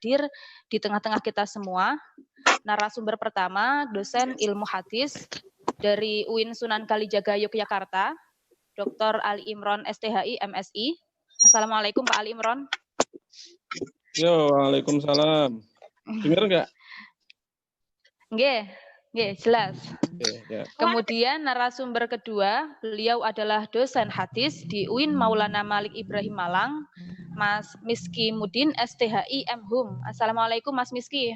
hadir di tengah-tengah kita semua. Narasumber pertama, dosen ilmu hadis dari UIN Sunan Kalijaga Yogyakarta, Dr. Ali Imron STHI MSI. Assalamualaikum Pak Ali Imron. Yo, waalaikumsalam. Dengar nggak? Nggih, jelas. Ya. Kemudian narasumber kedua, beliau adalah dosen hadis di UIN Maulana Malik Ibrahim Malang, Mas Miski Mudin STHI MHUM. Assalamualaikum Mas Miski.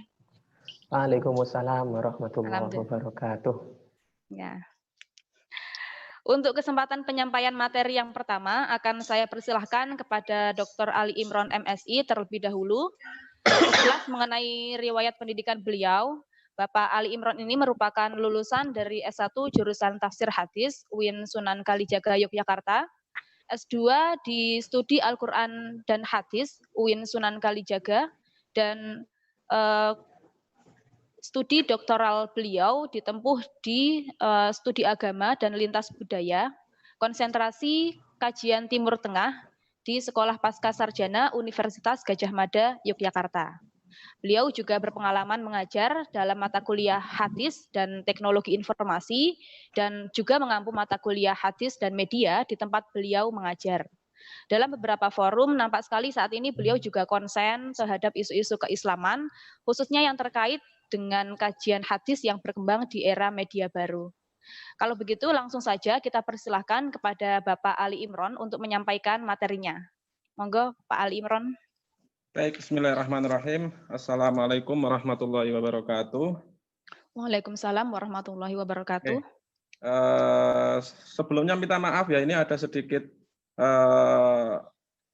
Waalaikumsalam warahmatullahi wabarakatuh. Ya. Untuk kesempatan penyampaian materi yang pertama, akan saya persilahkan kepada Dr. Ali Imron MSI terlebih dahulu. Jelas mengenai riwayat pendidikan beliau, Bapak Ali Imron ini merupakan lulusan dari S1 jurusan Tafsir Hadis UIN Sunan Kalijaga Yogyakarta, S2 di Studi Al-Quran dan Hadis UIN Sunan Kalijaga, dan studi doktoral beliau ditempuh di Studi Agama dan Lintas Budaya, konsentrasi kajian Timur Tengah di Sekolah Pascasarjana Universitas Gadjah Mada, Yogyakarta. Beliau juga berpengalaman mengajar dalam mata kuliah hadis dan teknologi informasi dan juga mengampu mata kuliah hadis dan media di tempat beliau mengajar. Dalam beberapa forum nampak sekali saat ini beliau juga konsen terhadap isu-isu keislaman, khususnya yang terkait dengan kajian hadis yang berkembang di era media baru. Kalau begitu langsung saja kita persilahkan kepada Bapak Ali Imron untuk menyampaikan materinya. Monggo Pak Ali Imron. Baik, bismillahirrahmanirrahim. Assalamualaikum warahmatullahi wabarakatuh. Waalaikumsalam warahmatullahi wabarakatuh. Sebelumnya minta maaf ya, ini ada sedikit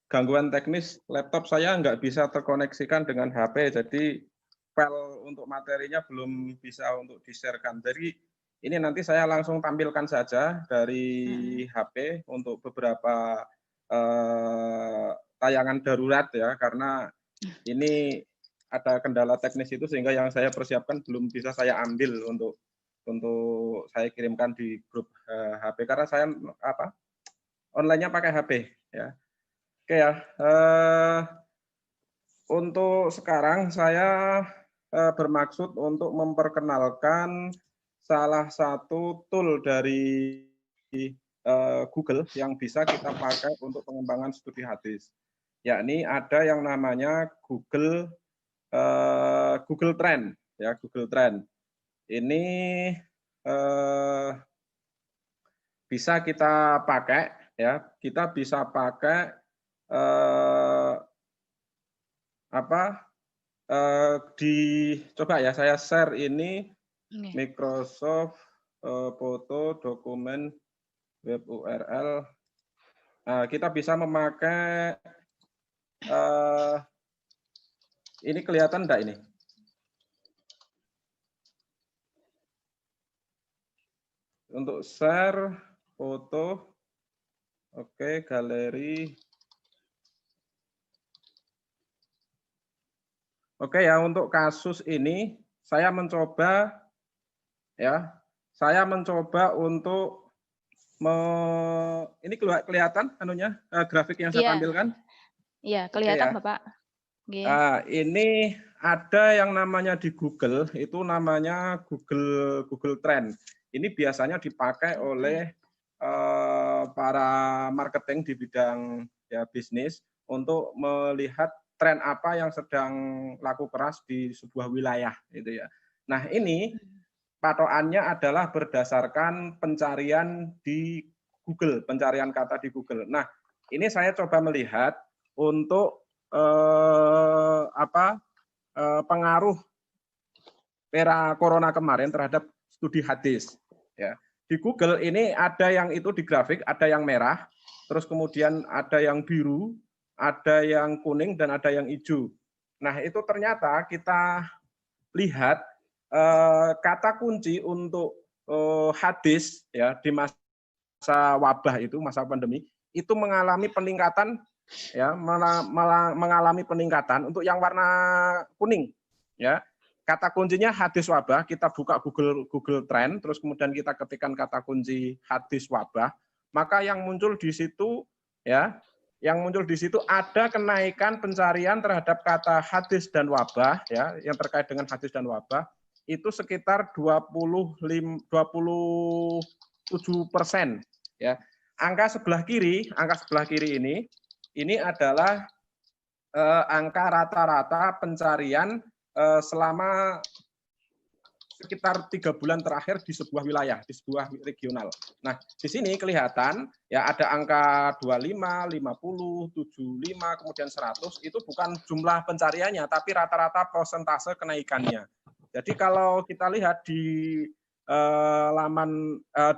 gangguan teknis. Laptop saya nggak bisa terkoneksikan dengan HP, jadi file untuk materinya belum bisa untuk di-share-kan. Jadi ini nanti saya langsung tampilkan saja dari HP untuk beberapa tayangan darurat ya, karena ini ada kendala teknis itu sehingga yang saya persiapkan belum bisa saya ambil untuk saya kirimkan di grup HP karena saya online-nya pakai HP ya. Oke ya. Untuk sekarang saya bermaksud untuk memperkenalkan salah satu tool dari Google yang bisa kita pakai untuk pengembangan studi hadis, yakni ada yang namanya Google Trend ya, Google Trend. Ini bisa kita pakai ya, kita bisa pakai coba ya saya share ini Microsoft foto dokumen web URL. Kita bisa memakai ini kelihatan enggak ini? Untuk share foto, oke, galeri. Oke ya, untuk kasus ini saya mencoba untuk ini kelihatan anunya grafik yang saya tampilkan? Iya, kelihatan ya. Bapak. Ini ada yang namanya di Google, itu namanya Google Trend. Ini biasanya dipakai oleh para marketing di bidang ya bisnis untuk melihat tren apa yang sedang laku keras di sebuah wilayah gitu ya. Nah, ini patokannya adalah berdasarkan pencarian di Google, pencarian kata di Google. Nah, ini saya coba melihat untuk pengaruh era corona kemarin terhadap studi hadis ya. Di Google ini ada yang itu di grafik, ada yang merah, terus kemudian ada yang biru, ada yang kuning dan ada yang hijau. Nah, itu ternyata kita lihat kata kunci untuk hadis ya di masa wabah itu, masa pandemi, itu mengalami peningkatan ya, mengalami peningkatan untuk yang warna kuning ya. Kata kuncinya hadis wabah, kita buka Google Trend, terus kemudian kita ketikkan kata kunci hadis wabah, maka yang muncul di situ ya Yang muncul di situ ada kenaikan pencarian terhadap kata hadis dan wabah, ya, yang terkait dengan hadis dan wabah itu sekitar 27%, ya. Angka sebelah kiri ini adalah angka rata-rata pencarian selama sekitar 3 bulan terakhir di sebuah wilayah, di sebuah regional. Nah, di sini kelihatan ya ada angka 25, 50, 75, kemudian 100, itu bukan jumlah pencariannya, tapi rata-rata persentase kenaikannya. Jadi kalau kita lihat di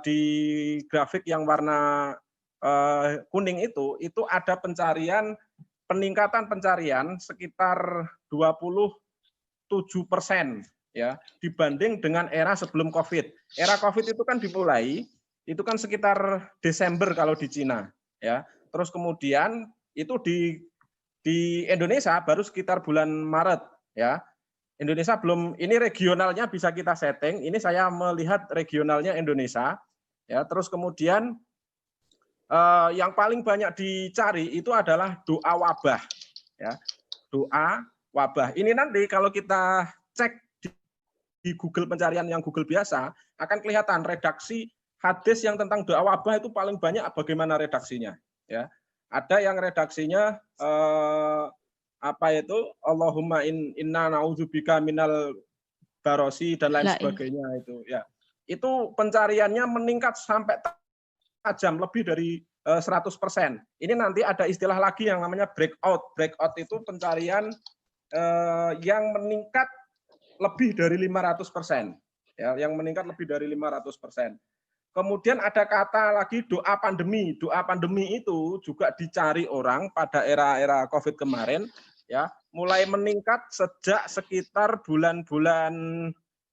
di grafik yang warna kuning itu ada peningkatan pencarian sekitar 27%. Ya, dibanding dengan era sebelum COVID. Era COVID itu kan dimulai, itu kan sekitar Desember kalau di Cina, ya. Terus kemudian itu di Indonesia baru sekitar bulan Maret, ya. Indonesia belum, ini regionalnya bisa kita setting. Ini saya melihat regionalnya Indonesia, ya. Terus kemudian yang paling banyak dicari itu adalah doa wabah, ya. Doa wabah. Ini nanti kalau kita cek di Google pencarian yang Google biasa akan kelihatan redaksi hadis yang tentang doa wabah itu paling banyak bagaimana redaksinya, ya. Ada yang redaksinya apa itu Allahumma inna na'udzubika minal barosi dan lain sebagainya itu, ya. Itu pencariannya meningkat sampai tajam lebih dari 100%. Ini nanti ada istilah lagi yang namanya breakout. Breakout itu pencarian yang meningkat lebih dari 500%, ya, yang meningkat lebih dari 500%. Kemudian ada kata lagi doa pandemi. Doa pandemi itu juga dicari orang pada era-era COVID kemarin, ya, mulai meningkat sejak sekitar bulan-bulan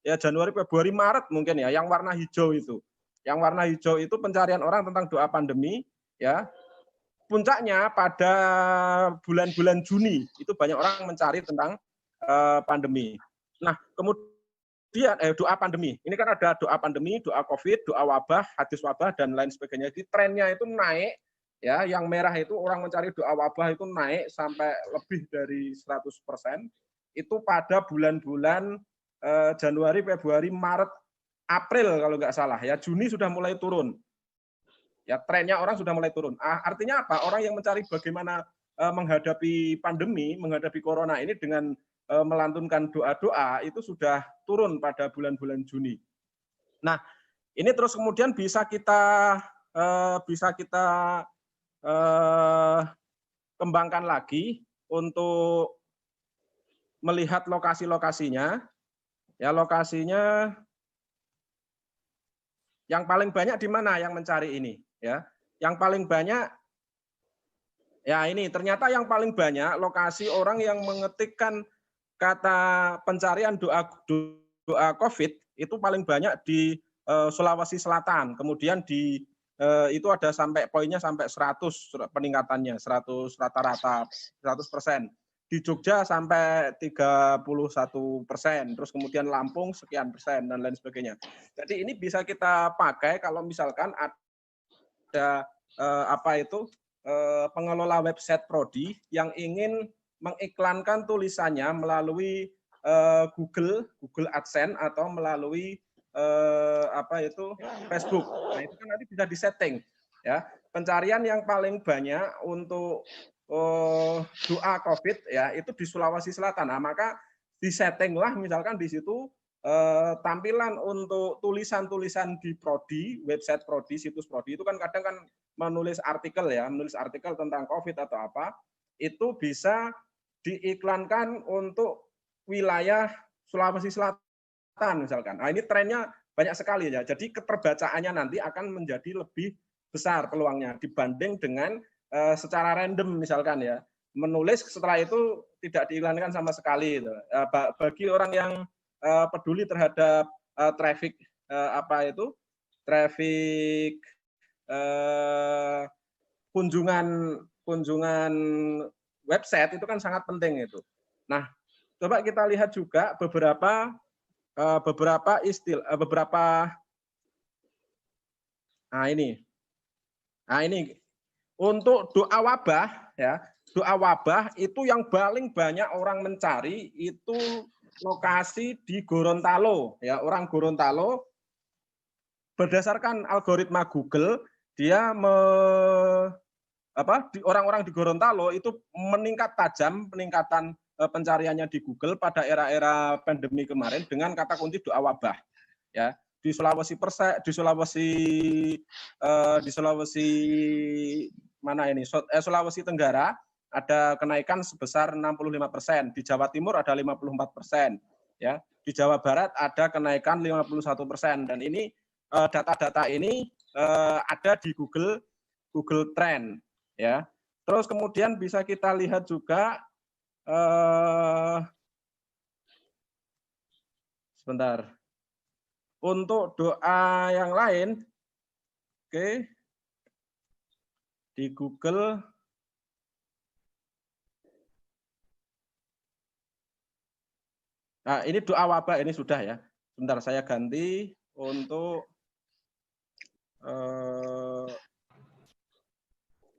ya Januari, Februari, Maret mungkin ya, yang warna hijau itu. Yang warna hijau itu pencarian orang tentang doa pandemi, ya. Puncaknya pada bulan-bulan Juni itu banyak orang mencari tentang pandemi. Nah, kemudian doa pandemi. Ini kan ada doa pandemi, doa COVID, doa wabah, hadis wabah dan lain sebagainya. Jadi trennya itu naik, ya. Yang merah itu orang mencari doa wabah itu naik sampai lebih dari 100%. Itu pada bulan-bulan Januari, Februari, Maret, April kalau nggak salah, ya. Juni sudah mulai turun. Ya, trennya orang sudah mulai turun. Artinya apa? Orang yang mencari bagaimana menghadapi pandemi, menghadapi corona ini dengan melantunkan doa-doa itu sudah turun pada bulan-bulan Juni. Nah, ini terus kemudian bisa kita kembangkan lagi untuk melihat lokasi-lokasinya. Ya, lokasinya yang paling banyak di mana yang mencari ini, ya. Yang paling banyak ya ini ternyata yang paling banyak lokasi orang yang mengetikkan kata pencarian doa COVID itu paling banyak di Sulawesi Selatan. Kemudian di itu ada sampai poinnya sampai 100 peningkatannya, 100 rata-rata 100%. Di Jogja sampai 31%, terus kemudian Lampung sekian persen dan lain sebagainya. Jadi ini bisa kita pakai kalau misalkan ada pengelola website prodi yang ingin mengiklankan tulisannya melalui Google AdSense atau melalui Facebook. Nah, itu kan nanti bisa disetting, ya. Pencarian yang paling banyak untuk doa COVID ya itu di Sulawesi Selatan. Nah, maka disettinglah misalkan di situ tampilan untuk tulisan-tulisan di prodi, website prodi, situs prodi itu kan kadang kan menulis artikel tentang COVID atau apa, itu bisa diiklankan untuk wilayah Sulawesi Selatan misalkan. Nah, ini trennya banyak sekali ya. Jadi keterbacaannya nanti akan menjadi lebih besar peluangnya dibanding dengan secara random misalkan ya. Menulis setelah itu tidak diiklankan sama sekali. Bagi orang yang peduli terhadap traffic kunjungan website itu kan sangat penting itu. Nah, coba kita lihat juga beberapa Untuk doa wabah, ya, doa wabah itu yang paling banyak orang mencari itu lokasi di Gorontalo, ya, orang Gorontalo berdasarkan algoritma Google dia orang-orang di Gorontalo itu meningkat tajam peningkatan pencariannya di Google pada era-era pandemi kemarin dengan kata kunci doa wabah, ya. Di Sulawesi Sulawesi Tenggara ada kenaikan sebesar 65%, di Jawa Timur ada 54%, ya. Di Jawa Barat ada kenaikan 51%, dan ini data-data ini ada di Google Trend, ya. Terus kemudian bisa kita lihat juga sebentar. Untuk doa yang lain, oke, di Google. Nah, ini doa wabah ini sudah, ya. Sebentar saya ganti untuk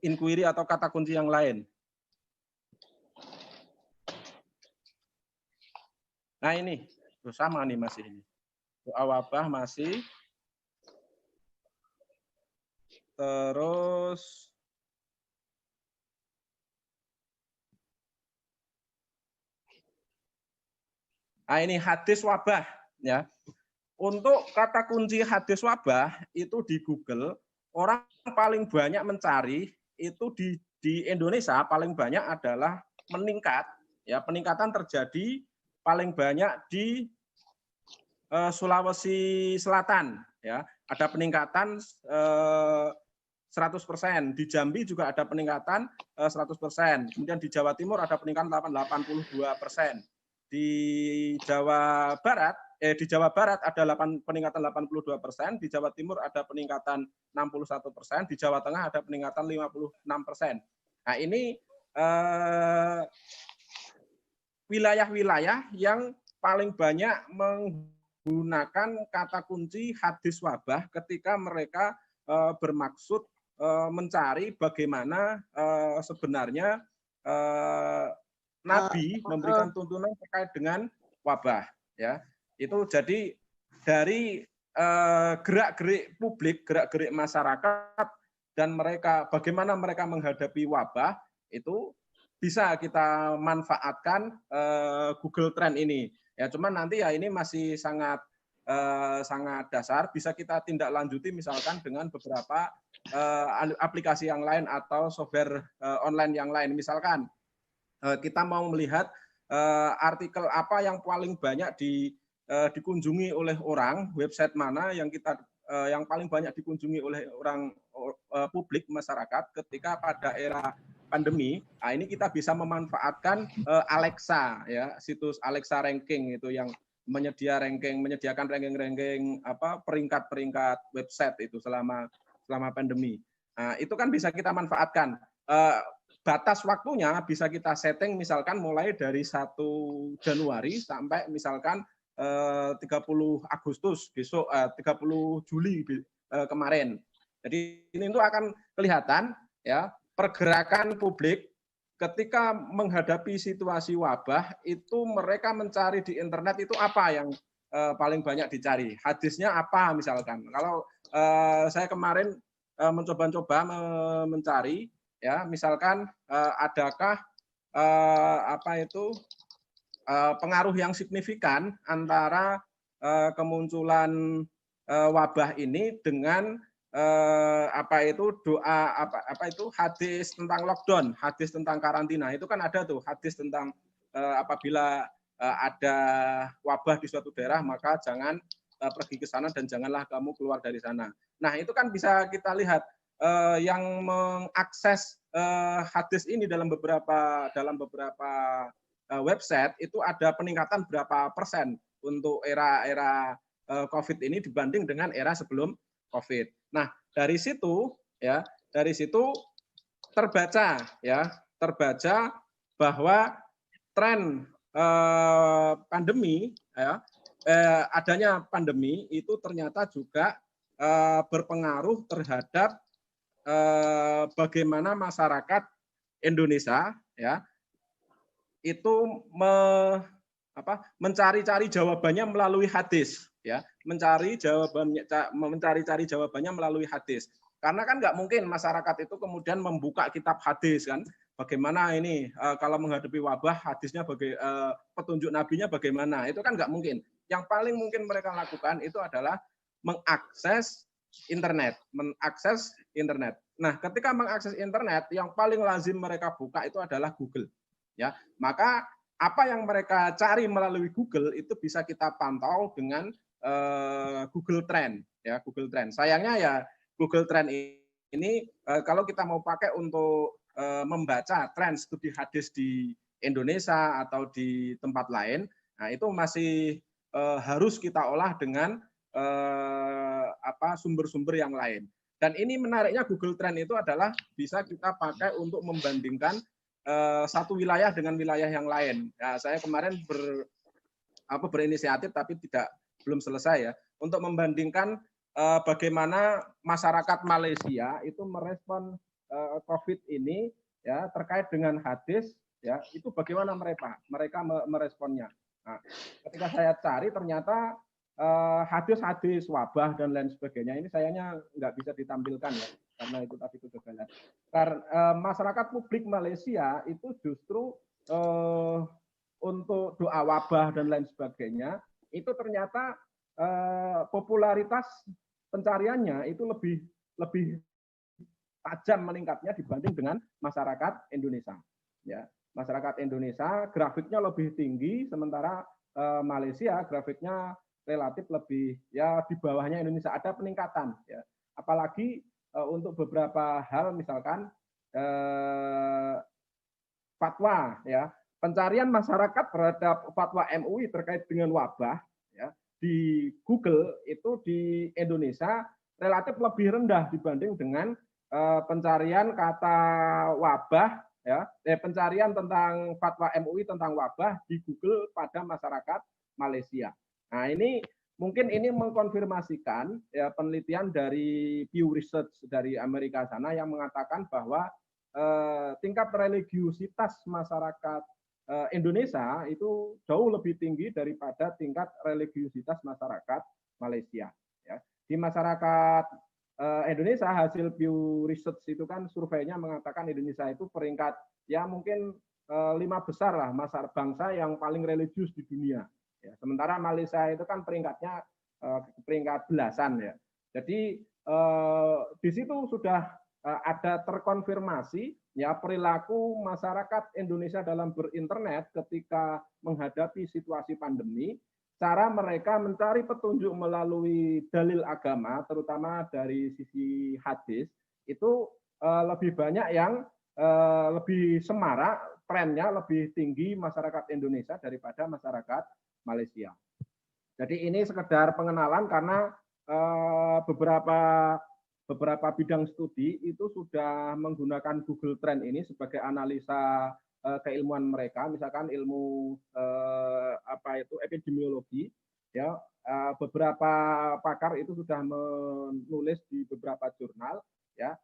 inquiry atau kata kunci yang lain. Nah, ini sama nih masih ini. Doa wabah masih. Terus ini hadis wabah, ya. Untuk kata kunci hadis wabah itu di Google orang paling banyak mencari itu di Indonesia paling banyak adalah meningkat, ya, peningkatan terjadi paling banyak di Sulawesi Selatan, ya, ada peningkatan 100%, di Jambi juga ada peningkatan 100%, kemudian di Jawa Timur ada peningkatan 82%, di Jawa Barat ada peningkatan 82%, di Jawa Timur ada peningkatan 61%, di Jawa Tengah ada peningkatan 56%. Nah, ini wilayah-wilayah yang paling banyak menggunakan kata kunci hadis wabah ketika mereka bermaksud mencari bagaimana sebenarnya Nabi memberikan tuntunan terkait dengan wabah, ya. Itu jadi dari gerak-gerik publik, gerak-gerik masyarakat, dan mereka bagaimana mereka menghadapi wabah itu bisa kita manfaatkan Google Trend ini, ya. Cuman nanti ya ini masih sangat dasar, bisa kita tindak lanjuti misalkan dengan beberapa aplikasi yang lain atau software online yang lain. Misalkan kita mau melihat artikel apa yang paling banyak dikunjungi oleh orang, website mana yang yang paling banyak dikunjungi oleh orang publik masyarakat ketika pada era pandemi. Nah, ini kita bisa memanfaatkan Alexa, ya, situs Alexa ranking itu yang menyediakan ranking peringkat website itu selama pandemi. Nah, itu kan bisa kita manfaatkan. Batas waktunya bisa kita setting misalkan mulai dari 1 Januari sampai misalkan 30 Agustus besok, 30 Juli kemarin. Jadi ini itu akan kelihatan, ya, pergerakan publik ketika menghadapi situasi wabah itu mereka mencari di internet itu apa yang paling banyak dicari. Hadisnya apa misalkan. Kalau saya kemarin mencoba mencari, ya, misalkan adakah pengaruh yang signifikan antara kemunculan wabah ini dengan hadis tentang lockdown, hadis tentang karantina. Itu kan ada tuh hadis tentang apabila ada wabah di suatu daerah maka jangan pergi ke sana dan janganlah kamu keluar dari sana. Nah, itu kan bisa kita lihat yang mengakses hadis ini dalam beberapa website itu ada peningkatan berapa persen untuk era COVID ini dibanding dengan era sebelum COVID. Nah, dari situ terbaca bahwa tren pandemi, ya, adanya pandemi itu ternyata juga berpengaruh terhadap bagaimana masyarakat Indonesia ya itu mencari-cari jawabannya melalui hadis, ya, mencari-cari jawabannya melalui hadis. Karena kan nggak mungkin masyarakat itu kemudian membuka kitab hadis kan, bagaimana ini kalau menghadapi wabah hadisnya petunjuk nabinya bagaimana, itu kan nggak mungkin. Yang paling mungkin mereka lakukan itu adalah mengakses internet. Nah, ketika mengakses internet, yang paling lazim mereka buka itu adalah Google. Ya, maka apa yang mereka cari melalui Google itu bisa kita pantau dengan Google Trend. Ya, Google Trend. Sayangnya ya Google Trend ini kalau kita mau pakai untuk membaca tren studi hadis di Indonesia atau di tempat lain, nah itu masih harus kita olah dengan sumber-sumber yang lain. Dan ini menariknya Google Trend itu adalah bisa kita pakai untuk membandingkan satu wilayah dengan wilayah yang lain. Ya, saya kemarin berinisiatif tapi belum selesai ya untuk membandingkan bagaimana masyarakat Malaysia itu merespon COVID ini ya terkait dengan hadis ya itu bagaimana mereka meresponnya. Nah, ketika saya cari ternyata hadis-hadis wabah dan lain sebagainya ini sayangnya nggak bisa ditampilkan ya karena itu tadi kegagalan. Karena masyarakat publik Malaysia itu justru untuk doa wabah dan lain sebagainya itu ternyata popularitas pencariannya itu lebih tajam meningkatnya dibanding dengan masyarakat Indonesia. Ya, masyarakat Indonesia grafiknya lebih tinggi sementara Malaysia grafiknya relatif lebih ya di bawahnya Indonesia, ada peningkatan ya. Apalagi untuk beberapa hal misalkan fatwa ya, pencarian masyarakat terhadap fatwa MUI terkait dengan wabah ya di Google itu di Indonesia relatif lebih rendah dibanding dengan pencarian kata wabah ya, pencarian tentang fatwa MUI tentang wabah di Google pada masyarakat Malaysia. Nah, ini mungkin ini mengkonfirmasikan ya penelitian dari Pew Research dari Amerika sana yang mengatakan bahwa tingkat religiusitas masyarakat Indonesia itu jauh lebih tinggi daripada tingkat religiusitas masyarakat Malaysia. Ya. Di masyarakat Indonesia hasil Pew Research itu kan surveinya mengatakan Indonesia itu peringkat ya mungkin 5 besar lah bangsa yang paling religius di dunia. Ya, sementara Malaysia itu kan peringkatnya peringkat belasan ya. Jadi di situ sudah ada terkonfirmasi ya perilaku masyarakat Indonesia dalam berinternet ketika menghadapi situasi pandemi, cara mereka mencari petunjuk melalui dalil agama, terutama dari sisi hadis, itu lebih banyak yang lebih semarak, trennya lebih tinggi masyarakat Indonesia daripada masyarakat Malaysia. Jadi ini sekedar pengenalan karena beberapa bidang studi itu sudah menggunakan Google Trend ini sebagai analisa keilmuan mereka, misalkan ilmu epidemiologi, ya beberapa pakar itu sudah menulis di beberapa jurnal, ya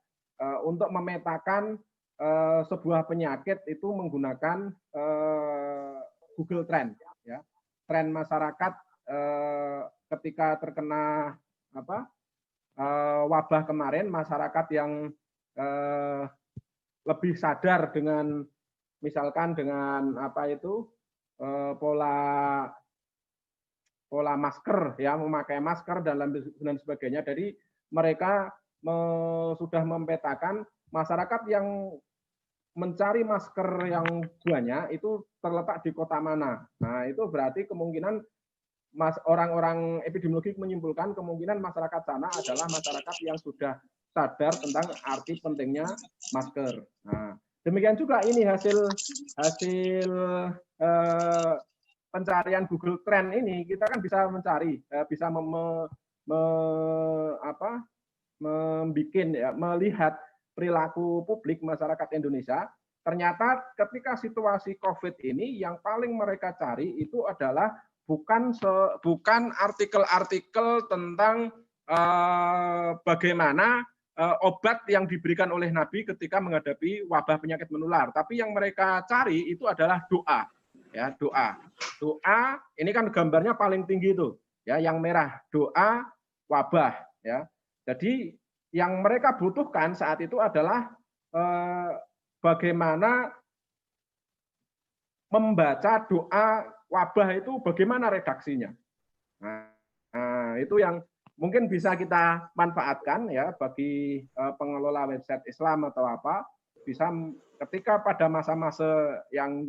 untuk memetakan sebuah penyakit itu menggunakan Google Trend, ya. Tren masyarakat ketika terkena wabah kemarin, masyarakat yang lebih sadar dengan misalkan dengan pola masker ya, memakai masker dan sebagainya. Jadi mereka sudah mempetakan masyarakat yang mencari masker yang banyak itu terletak di kota mana. Nah, itu berarti kemungkinan orang-orang epidemiologi menyimpulkan kemungkinan masyarakat sana adalah masyarakat yang sudah sadar tentang arti pentingnya masker. Nah, demikian juga ini hasil pencarian Google Trend ini kita kan bisa mencari, bisa melihat perilaku publik masyarakat Indonesia. Ternyata ketika situasi COVID ini yang paling mereka cari itu adalah bukan artikel-artikel tentang bagaimana obat yang diberikan oleh Nabi ketika menghadapi wabah penyakit menular. Tapi yang mereka cari itu adalah doa. Ya, doa. Doa ini kan gambarnya paling tinggi itu, ya, yang merah. Doa wabah, ya. Jadi yang mereka butuhkan saat itu adalah bagaimana membaca doa wabah itu, bagaimana redaksinya. Nah, itu yang mungkin bisa kita manfaatkan ya bagi pengelola website Islam atau apa, bisa ketika pada masa-masa yang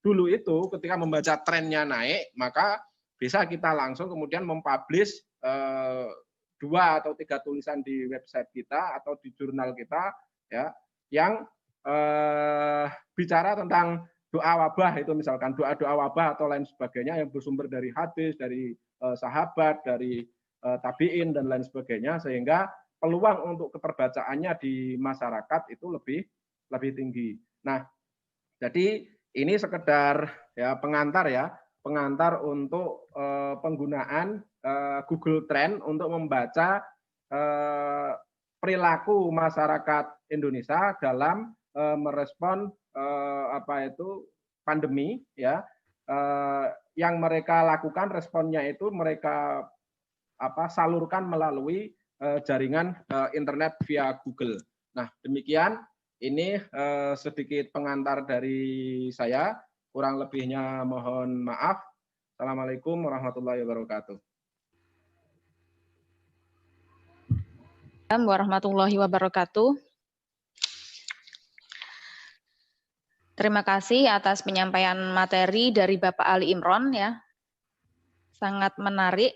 dulu itu ketika membaca trennya naik, maka bisa kita langsung kemudian mempublish 2 atau 3 tulisan di website kita atau di jurnal kita ya yang bicara tentang doa wabah, itu misalkan doa-doa wabah atau lain sebagainya yang bersumber dari hadis, dari sahabat, dari tabiin dan lain sebagainya, sehingga peluang untuk keterbacaannya di masyarakat itu lebih tinggi. Nah, jadi ini sekedar ya pengantar untuk penggunaan Google Trend untuk membaca perilaku masyarakat Indonesia dalam merespon pandemi ya. Yang mereka lakukan responnya itu mereka salurkan melalui jaringan internet via Google. Nah, demikian ini sedikit pengantar dari saya. Kurang lebihnya mohon maaf. Assalamualaikum warahmatullahi wabarakatuh. Warahmatullahi wabarakatuh. Terima kasih atas penyampaian materi dari Bapak Ali Imron ya. Sangat menarik.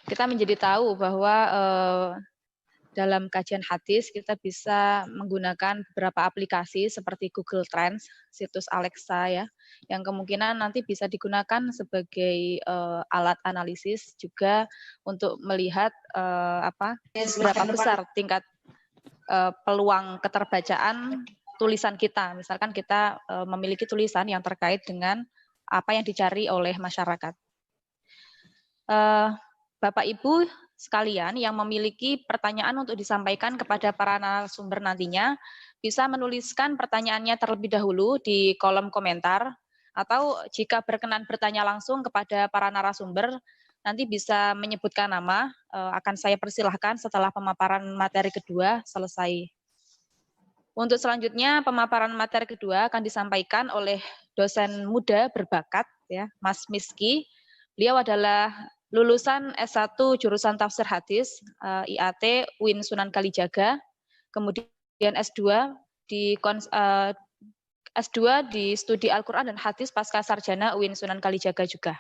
Kita menjadi tahu bahwa dalam kajian hadis kita bisa menggunakan beberapa aplikasi seperti Google Trends, situs Alexa ya, yang kemungkinan nanti bisa digunakan sebagai alat analisis juga untuk melihat seberapa besar tingkat peluang keterbacaan tulisan kita. Misalkan kita memiliki tulisan yang terkait dengan apa yang dicari oleh masyarakat. Bapak Ibu sekalian yang memiliki pertanyaan untuk disampaikan kepada para narasumber nantinya, bisa menuliskan pertanyaannya terlebih dahulu di kolom komentar, atau jika berkenan bertanya langsung kepada para narasumber, nanti bisa menyebutkan nama, akan saya persilahkan setelah pemaparan materi kedua selesai. Untuk selanjutnya, pemaparan materi kedua akan disampaikan oleh dosen muda berbakat, ya, Mas Miski. Beliau adalah lulusan S1 jurusan Tafsir Hadis, IAT UIN Sunan Kalijaga, kemudian S2 di Studi Al-Quran dan Hadis Pasca Sarjana UIN Sunan Kalijaga juga.